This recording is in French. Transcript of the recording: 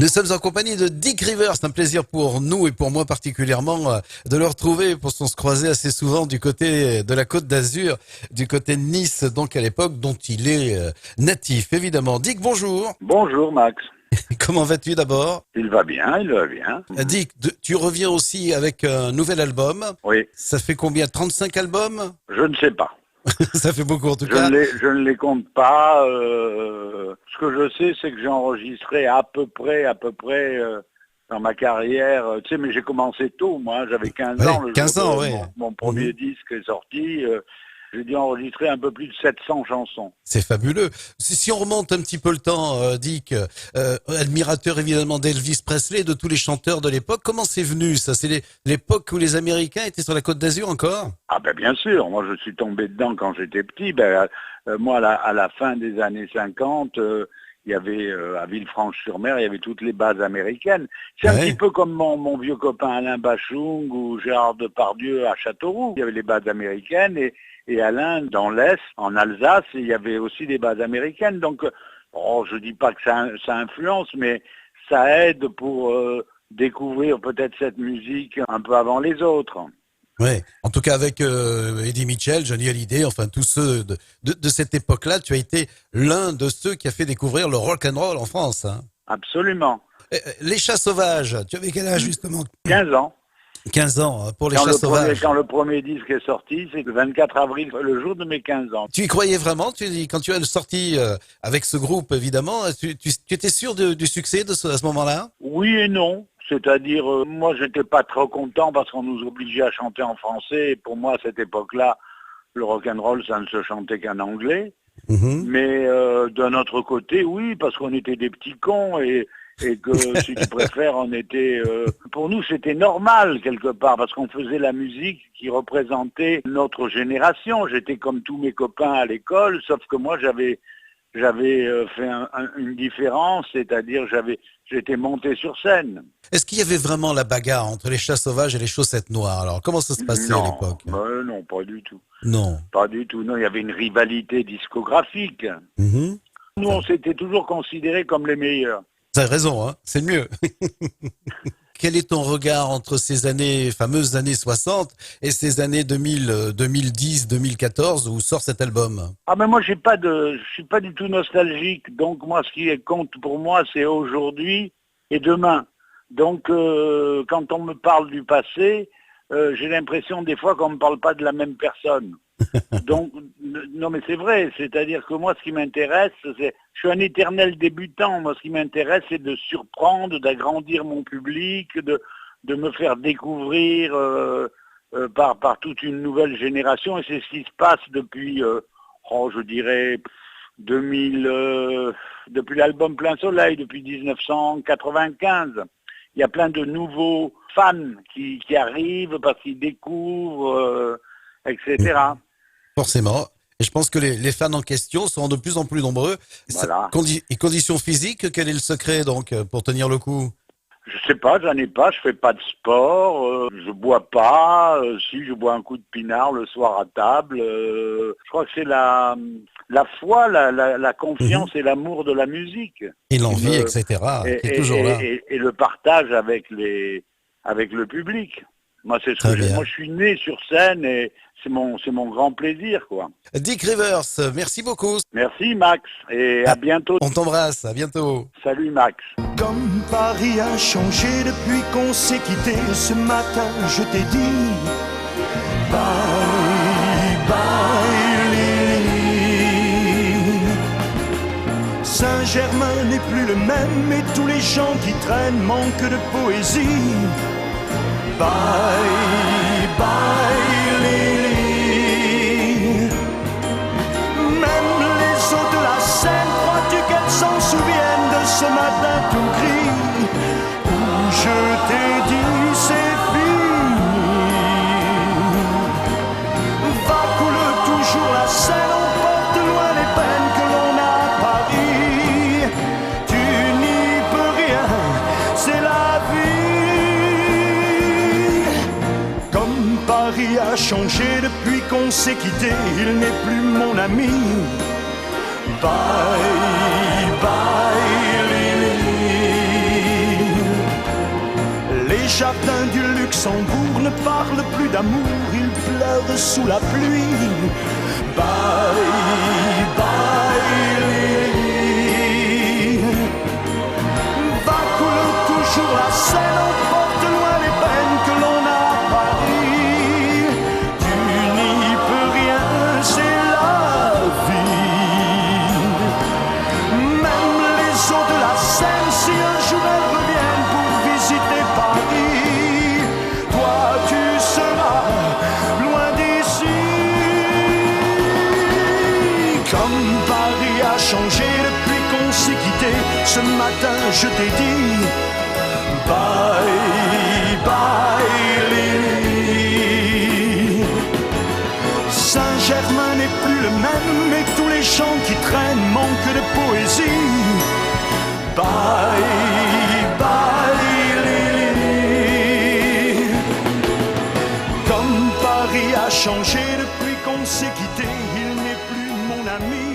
Nous sommes en compagnie de Dick Rivers. C'est un plaisir pour nous et pour moi particulièrement de le retrouver pour qu'on se croisait assez souvent du côté de la Côte d'Azur, du côté de Nice, donc à l'époque dont il est natif, évidemment. Dick, bonjour. Bonjour Max. Comment vas-tu d'abord? Il va bien, il va bien. Dick, tu reviens aussi avec un nouvel album. Oui, Ça fait combien? 35 albums? je ne sais pas. Ça fait beaucoup en tout cas. Je ne les compte pas. Ce que je sais, c'est que j'ai enregistré à peu près, dans ma carrière. Tu sais, mais j'ai commencé tôt, moi. J'avais 15 Ouais, ans le 15 jour ans, de ouais. mon premier disque est sorti. J'ai dû enregistrer un peu plus de 700 chansons. C'est fabuleux. Si on remonte un petit peu le temps, Dick, admirateur évidemment d'Elvis Presley et de tous les chanteurs de l'époque, comment c'est venu ça? C'est l'époque où les Américains étaient sur la Côte d'Azur encore? Ah ben bien sûr, moi je suis tombé dedans quand j'étais petit. Moi à la fin des années 50, il y avait à Villefranche-sur-Mer, il y avait toutes les bases américaines. C'est un petit peu comme mon vieux copain Alain Bachung ou Gérard Depardieu à Châteauroux. Il y avait les bases américaines et Alain dans l'Est, en Alsace, il y avait aussi des bases américaines. Donc, je dis pas que ça influence, mais ça aide pour découvrir peut-être cette musique un peu avant les autres. Ouais. En tout cas, avec Eddie Mitchell, Johnny Hallyday, enfin tous ceux de cette époque-là, tu as été l'un de ceux qui a fait découvrir le rock and roll en France. Hein. Absolument. Les Chats Sauvages, tu avais quel âge justement? 15 ans. 15 ans pour les Chats Sauvages. Quand le premier disque est sorti, c'est le 24 avril, le jour de mes 15 ans. Tu y croyais vraiment? Quand tu as sorti avec ce groupe, évidemment, tu étais sûr du succès à ce moment-là? Oui et non. C'est-à-dire, moi, j'étais pas trop content parce qu'on nous obligeait à chanter en français. Et pour moi, à cette époque-là, le rock'n'roll, ça ne se chantait qu'en anglais. Mais d'un autre côté, oui, parce qu'on était des petits cons et que, si tu préfères, on était... pour nous, c'était normal, quelque part, parce qu'on faisait la musique qui représentait notre génération. J'étais comme tous mes copains à l'école, sauf que moi, j'avais fait une différence, c'est-à-dire j'étais monté sur scène. Est-ce qu'il y avait vraiment la bagarre entre les Chats Sauvages et les Chaussettes Noires? Alors, comment ça se passait à l'époque? Non, pas du tout. Non. Pas du tout. Non, il y avait une rivalité discographique. Nous, on s'était toujours considérés comme les meilleurs. Tu as raison, hein, c'est mieux. Quel est ton regard entre ces fameuses années 60 et ces années 2010, 2014 où sort cet album? Ah mais moi je suis pas du tout nostalgique. Donc moi ce qui compte pour moi c'est aujourd'hui et demain. Donc quand on me parle du passé, j'ai l'impression des fois qu'on me parle pas de la même personne. Donc non mais c'est vrai, c'est-à-dire que moi ce qui m'intéresse, je suis un éternel débutant. Moi ce qui m'intéresse c'est de surprendre, d'agrandir mon public, de me faire découvrir par toute une nouvelle génération et c'est ce qui se passe depuis je dirais 2000 depuis l'album Plein Soleil, depuis 1995. Il y a plein de nouveaux fans qui arrivent parce qu'ils découvrent etc. Forcément. Et je pense que les fans en question sont de plus en plus nombreux. Voilà. Et conditions physiques, quel est le secret donc pour tenir le coup? Je sais pas, j'en ai pas, je fais pas de sport, je bois pas, si je bois un coup de pinard le soir à table. Je crois que c'est la foi, la confiance et l'amour de la musique. Et l'envie, etc. qui est toujours là. Et le partage avec le public. Moi, c'est ce que moi, je suis né sur scène et c'est mon grand plaisir, quoi. Dick Rivers, merci beaucoup. Merci, Max, et à bientôt. On t'embrasse, à bientôt. Salut, Max. Comme Paris a changé depuis qu'on s'est quitté ce matin, je t'ai dit bye, bye, Lily. Saint-Germain n'est plus le même et tous les gens qui traînent manquent de poésie. Bye, bye, Lily. Même les eaux de la Seine, crois-tu qu'elles s'en souviennent de ce matin tout gris où je t'ai dit c'est fini. Va coule toujours la Seine, on porte loin les peines que l'on a à Paris. Tu n'y peux rien, c'est la vie. Paris a changé depuis qu'on s'est quitté, il n'est plus mon ami. Bye, bye, Lily. les jardins du Luxembourg ne parlent plus d'amour, ils pleurent sous la pluie. Bye, bye, Lily. Va couler toujours la Seine, emporte loin les peines que l'on a à Paris. Tu n'y peux rien, c'est la vie. Même les eaux de la Seine, si un jour elles reviennent pour visiter Paris, toi tu seras loin d'ici. Comme Paris a changé depuis qu'on s'est quitté, ce matin je t'ai dit bye, bye, Lily. Saint-Germain n'est plus le même, et tous les gens qui traînent manquent de poésie. Bye, bye, Lily. Comme Paris a changé depuis qu'on s'est quitté, il n'est plus mon ami.